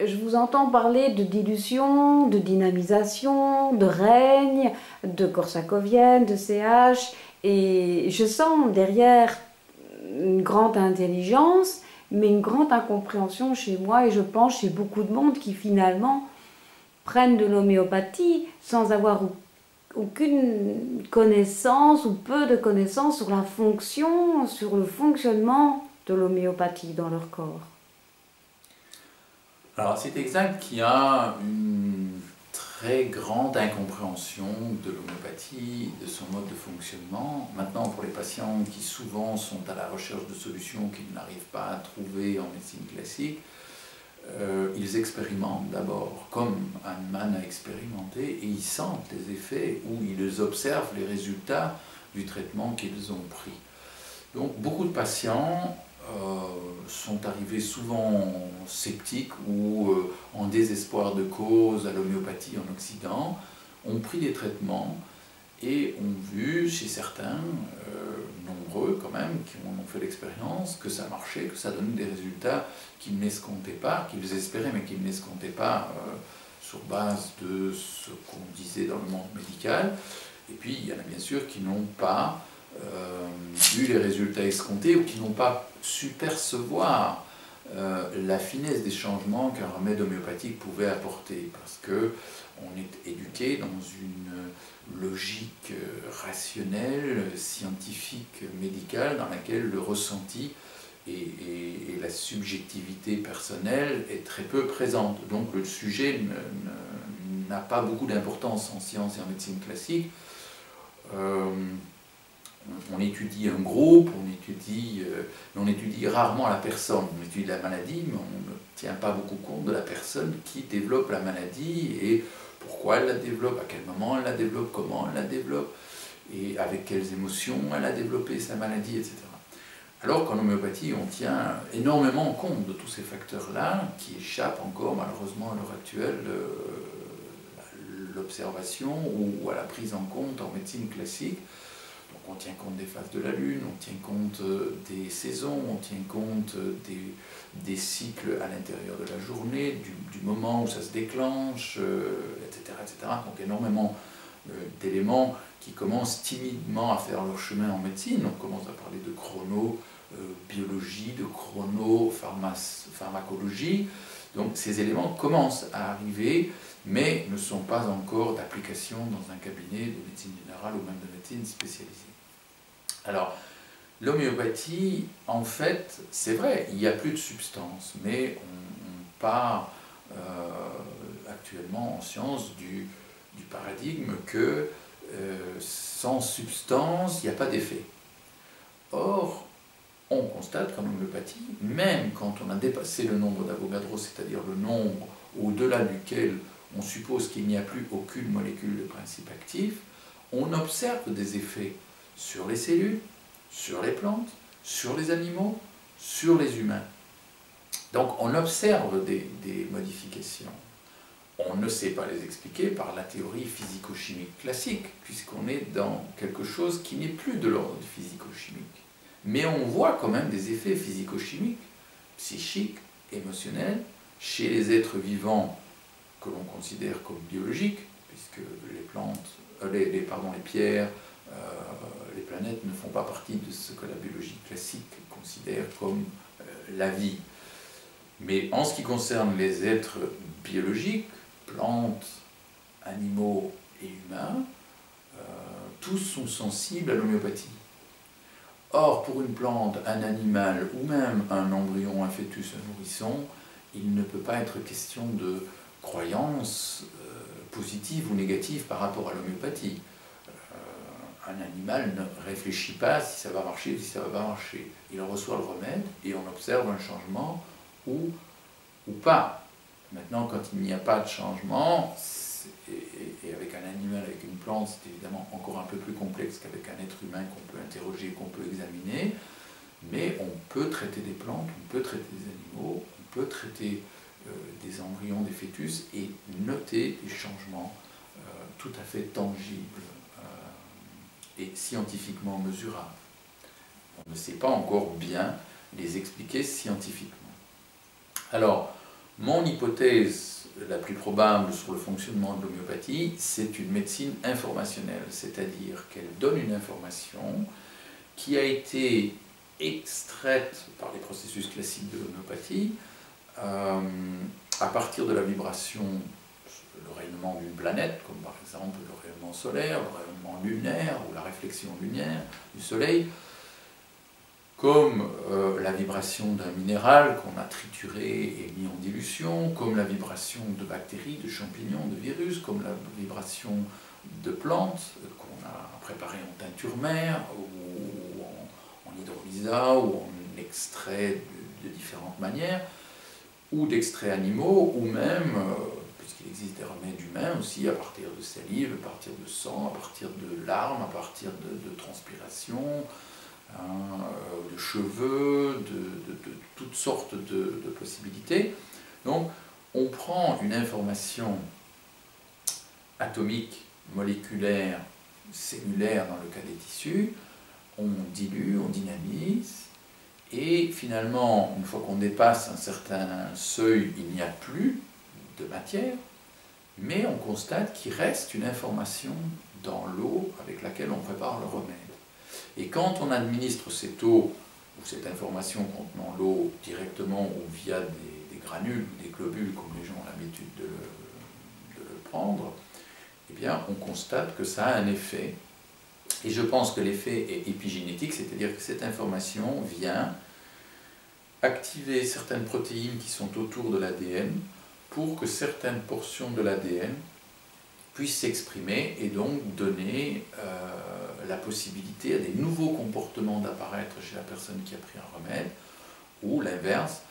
je vous entends parler de dilution, de dynamisation, de règne, de korsakovienne, de CH, et je sens derrière une grande intelligence, mais une grande incompréhension chez moi, et je pense chez beaucoup de monde qui finalement prennent de l'homéopathie sans avoir aucune connaissance ou peu de connaissance sur la fonction, sur le fonctionnement de l'homéopathie dans leur corps. Alors c'est exact qu'il y a une très grande incompréhension de l'homéopathie, de son mode de fonctionnement. Maintenant, pour les patients qui souvent sont à la recherche de solutions qu'ils n'arrivent pas à trouver en médecine classique, ils expérimentent d'abord comme Hahnemann a expérimenté et ils sentent les effets ou ils observent les résultats du traitement qu'ils ont pris. Donc beaucoup de patients sont arrivés souvent sceptiques ou en désespoir de cause à l'homéopathie en Occident, ont pris des traitements et ont vu chez certains, nombreux quand même, qui en ont fait l'expérience, que ça marchait, que ça donnait des résultats qu'ils n'escomptaient pas, qu'ils espéraient mais qu'ils n'escomptaient pas sur base de ce qu'on disait dans le monde médical. Et puis il y en a bien sûr qui n'ont pas eu les résultats escomptés ou qui n'ont pas su percevoir la finesse des changements qu'un remède homéopathique pouvait apporter, parce qu'on est éduqué dans une logique rationnelle, scientifique, médicale, dans laquelle le ressenti et la subjectivité personnelle est très peu présente. Donc le sujet n'a pas beaucoup d'importance en sciences et en médecine classique. On étudie un groupe, on étudie rarement la personne, on étudie la maladie, mais on ne tient pas beaucoup compte de la personne qui développe la maladie et pourquoi elle la développe, à quel moment elle la développe, comment elle la développe, et avec quelles émotions elle a développé sa maladie, etc. Alors qu'en homéopathie, on tient énormément compte de tous ces facteurs-là, qui échappent encore malheureusement à l'heure actuelle à l'observation ou à la prise en compte en médecine classique. Donc on tient compte des phases de la Lune, on tient compte des saisons, on tient compte des cycles à l'intérieur de la journée, du moment où ça se déclenche, etc., etc. Donc énormément d'éléments qui commencent timidement à faire leur chemin en médecine. On commence à parler de chronobiologie, de chronopharmacologie. Donc ces éléments commencent à arriver, mais ne sont pas encore d'application dans un cabinet de médecine générale ou même de médecine spécialisée. Alors, l'homéopathie, en fait, c'est vrai, il n'y a plus de substance, mais on part actuellement en science du paradigme que sans substance, il n'y a pas d'effet. Or, on constate qu'en homéopathie, même quand on a dépassé le nombre d'Avogadro, c'est-à-dire le nombre au-delà duquel on suppose qu'il n'y a plus aucune molécule de principe actif, on observe des effets sur les cellules, sur les plantes, sur les animaux, sur les humains. Donc on observe des modifications. On ne sait pas les expliquer par la théorie physico-chimique classique, puisqu'on est dans quelque chose qui n'est plus de l'ordre du physico-chimique. Mais on voit quand même des effets physico-chimiques, psychiques, émotionnels, chez les êtres vivants que l'on considère comme biologiques, puisque les plantes, les pierres, les planètes ne font pas partie de ce que la biologie classique considère comme la vie. Mais en ce qui concerne les êtres biologiques, plantes, animaux et humains, tous sont sensibles à l'homéopathie. Or, pour une plante, un animal ou même un embryon, un fœtus, un nourrisson, il ne peut pas être question de croyance positive ou négative par rapport à l'homéopathie. Un animal ne réfléchit pas si ça va marcher ou si ça ne va pas marcher. Il reçoit le remède et on observe un changement ou pas. Maintenant, quand il n'y a pas de changement, et avec un animal, avec une plante, c'est évidemment encore un peu plus complexe qu'avec un être humain qu'on peut interroger, qu'on peut examiner, mais on peut traiter des plantes, on peut traiter des animaux, on peut traiter des embryons, des fœtus, et noter des changements tout à fait tangibles et scientifiquement mesurables. On ne sait pas encore bien les expliquer scientifiquement. Alors, Mon hypothèse la plus probable sur le fonctionnement de l'homéopathie, c'est une médecine informationnelle, c'est-à-dire qu'elle donne une information qui a été extraite par les processus classiques de l'homéopathie à partir de la vibration, le rayonnement d'une planète, comme par exemple le rayonnement solaire, le rayonnement lunaire ou la réflexion lunaire du soleil, comme la vibration d'un minéral qu'on a trituré et mis en dilution, comme la vibration de bactéries, de champignons, de virus, comme la vibration de plantes qu'on a préparées en teinture mère, ou en hydrolysa, ou en extrait de différentes manières, ou d'extraits animaux, ou même, puisqu'il existe des remèdes humains aussi, à partir de salive, à partir de sang, à partir de larmes, à partir de transpiration, de cheveux, de toutes sortes de possibilités. Donc, on prend une information atomique, moléculaire, cellulaire dans le cas des tissus, on dilue, on dynamise, et finalement, une fois qu'on dépasse un certain seuil, il n'y a plus de matière, mais on constate qu'il reste une information dans l'eau avec laquelle on prépare le remède. Et quand on administre cette eau, ou cette information contenant l'eau directement ou via des granules ou des globules, comme les gens ont l'habitude de le prendre, eh bien, on constate que ça a un effet. Et je pense que l'effet est épigénétique, c'est-à-dire que cette information vient activer certaines protéines qui sont autour de l'ADN pour que certaines portions de l'ADN puissent s'exprimer et donc donner la possibilité à des nouveaux comportements d'apparaître chez la personne qui a pris un remède, ou l'inverse,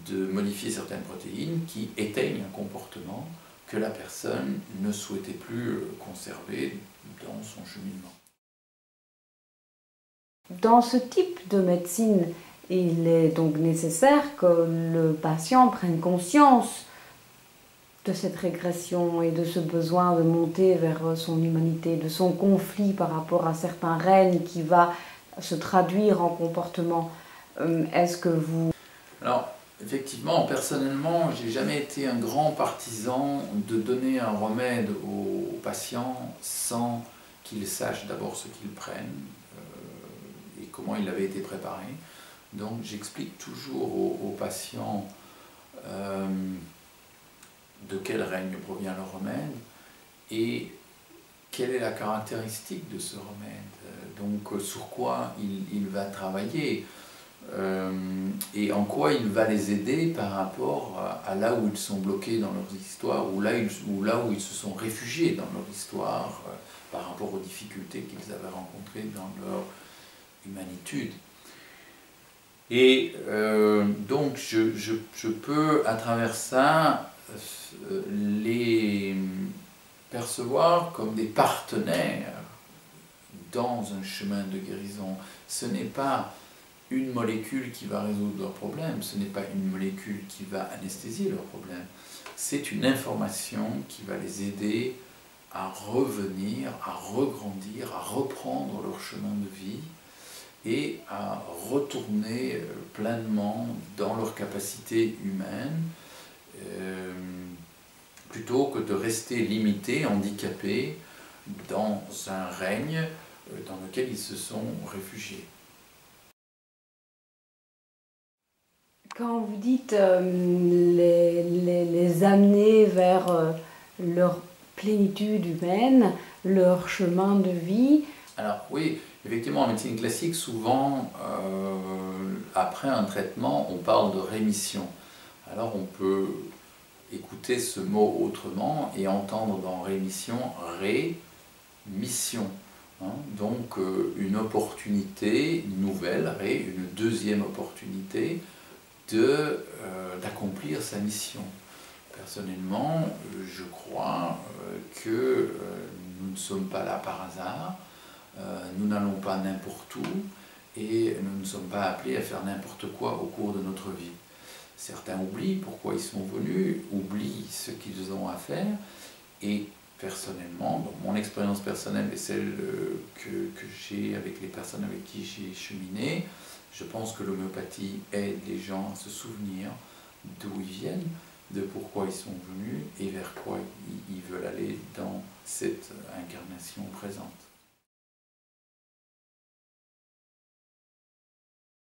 de modifier certaines protéines qui éteignent un comportement que la personne ne souhaitait plus conserver dans son cheminement. Dans ce type de médecine, il est donc nécessaire que le patient prenne conscience de cette régression et de ce besoin de monter vers son humanité, de son conflit par rapport à certains règnes qui va se traduire en comportement. Est-ce que vous... Alors, effectivement, personnellement, j'ai jamais été un grand partisan de donner un remède aux patients sans qu'ils sachent d'abord ce qu'ils prennent et comment il avait été préparé. Donc, j'explique toujours aux patients de quel règne provient le remède et quelle est la caractéristique de ce remède, donc sur quoi il va travailler et en quoi il va les aider par rapport à là où ils sont bloqués dans leur histoire ou là où ils se sont réfugiés dans leur histoire par rapport aux difficultés qu'ils avaient rencontrées dans leur humanitude. Et donc je peux à travers ça les percevoir comme des partenaires dans un chemin de guérison. Ce n'est pas une molécule qui va résoudre leurs problèmes, ce n'est pas une molécule qui va anesthésier leurs problèmes, c'est une information qui va les aider à revenir, à regrandir, à reprendre leur chemin de vie et à retourner pleinement dans leur capacité humaine, plutôt que de rester limités, handicapés dans un règne dans lequel ils se sont réfugiés. Quand vous dites les amener vers leur plénitude humaine, leur chemin de vie... Alors oui, effectivement, en médecine classique, souvent, après un traitement, on parle de rémission. Alors on peut écouter ce mot autrement et entendre dans rémission, rémission. Donc une opportunité nouvelle, une deuxième opportunité d'accomplir sa mission. Personnellement, je crois que nous ne sommes pas là par hasard, nous n'allons pas n'importe où et nous ne sommes pas appelés à faire n'importe quoi au cours de notre vie. Certains oublient pourquoi ils sont venus, oublient ce qu'ils ont à faire, et personnellement, donc mon expérience personnelle et celle que j'ai avec les personnes avec qui j'ai cheminé, je pense que l'homéopathie aide les gens à se souvenir d'où ils viennent, de pourquoi ils sont venus et vers quoi ils veulent aller dans cette incarnation présente.